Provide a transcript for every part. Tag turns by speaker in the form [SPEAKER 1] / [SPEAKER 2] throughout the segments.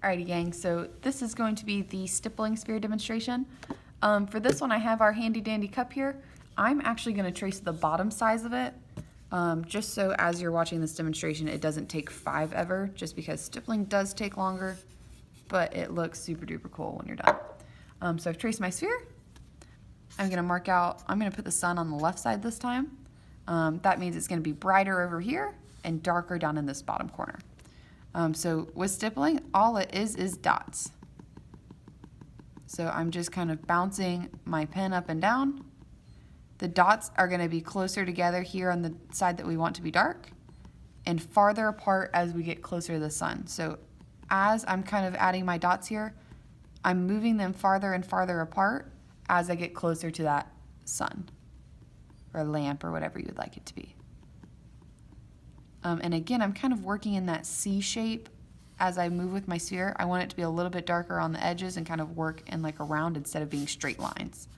[SPEAKER 1] Alrighty gang, so this is going to be the stippling sphere demonstration. For this one I have our handy dandy cup here. I'm actually going to trace the bottom size of it, just so as you're watching this demonstration it doesn't take 5 ever, just because stippling does take longer, but it looks super duper cool when you're done. So I've traced my sphere. I'm going to mark out, I'm going to put the sun on the left side this time. That means it's going to be brighter over here and darker down in this bottom corner. So with stippling, all it is dots. So I'm just kind of bouncing my pen up and down. The dots are going to be closer together here on the side that we want to be dark and farther apart as we get closer to the sun. So as I'm kind of adding my dots here, I'm moving them farther and farther apart as I get closer to that sun or lamp or whatever you would like it to be. And again, I'm kind of working in that C shape as I move with my sphere. I want it to be a little bit darker on the edges and kind of work in like a round instead of being straight lines.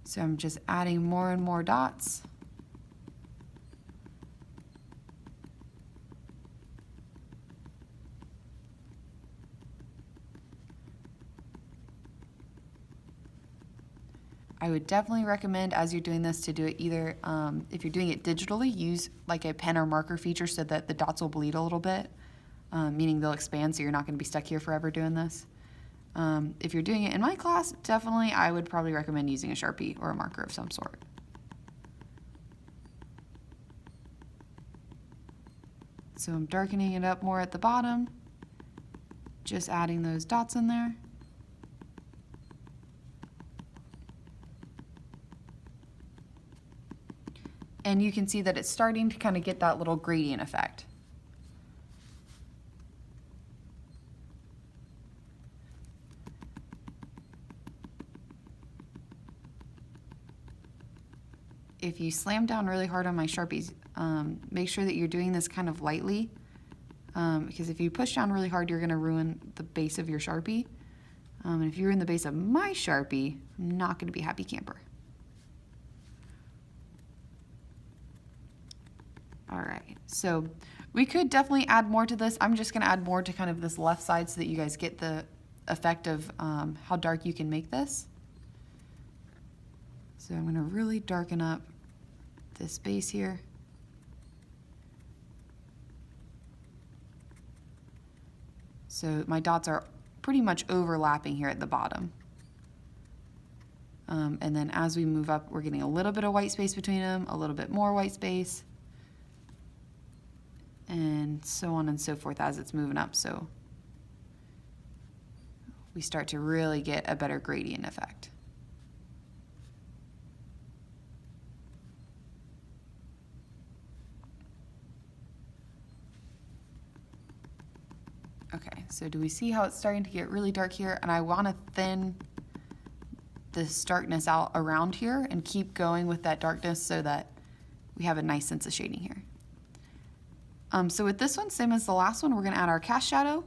[SPEAKER 1] So I'm just adding more and more dots. I would definitely recommend as you're doing this to do it either, if you're doing it digitally, use like a pen or marker feature so that the dots will bleed a little bit, meaning they'll expand so you're not going to be stuck here forever doing this. If you're doing it in my class, definitely I would probably recommend using a Sharpie or a marker of some sort. So I'm darkening it up more at the bottom, just adding those dots in there. And you can see that it's starting to kind of get that little gradient effect. If you slam down really hard on my Sharpies, make sure that you're doing this kind of lightly, because if you push down really hard, you're going to ruin the base of your Sharpie. And if you ruin the base of my Sharpie, I'm not going to be a happy camper. All right, so we could definitely add more to this. I'm just going to add more to kind of this left side so that you guys get the effect of how dark you can make this. So I'm going to really darken up this base here. So my dots are pretty much overlapping here at the bottom. And then as we move up, we're getting a little bit of white space between them, a little bit more white space, and so on and so forth as it's moving up. So we start to really get a better gradient effect. Okay, so do we see how it's starting to get really dark here? And I want to thin this darkness out around here and keep going with that darkness so that we have a nice sense of shading here. So with this one, same as the last one, we're going to add our cast shadow.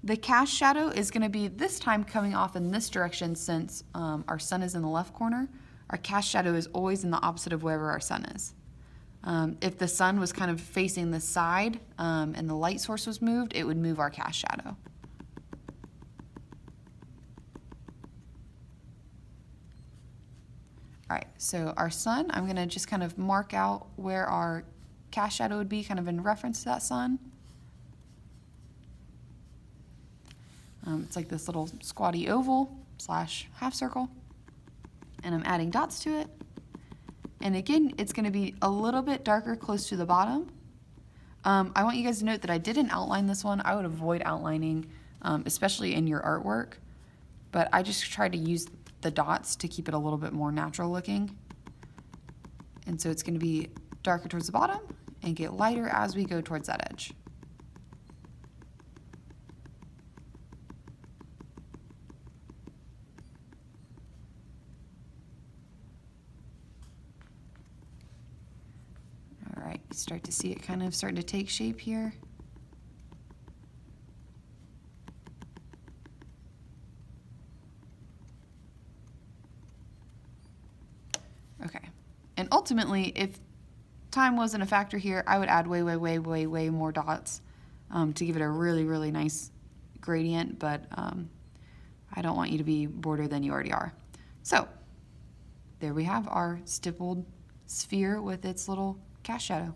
[SPEAKER 1] The cast shadow is going to be this time coming off in this direction since our sun is in the left corner. Our cast shadow is always in the opposite of wherever our sun is. If the sun was kind of facing the side and the light source was moved, it would move our cast shadow. All right, so our sun, I'm going to just kind of mark out where our cast shadow would be, kind of in reference to that sun. It's like this little squatty oval / half circle, and I'm adding dots to it. And again, it's going to be a little bit darker close to the bottom. I want you guys to note that I didn't outline this one. I would avoid outlining, especially in your artwork, but I just tried to use the dots to keep it a little bit more natural looking. And so it's going to be darker towards the bottom and get lighter as we go towards that edge. All right, you start to see it kind of starting to take shape here. Okay, and ultimately, if time wasn't a factor here, I would add way more dots to give it a really nice gradient, but I don't want you to be border than you already are. So there we have our stippled sphere with its little cast shadow.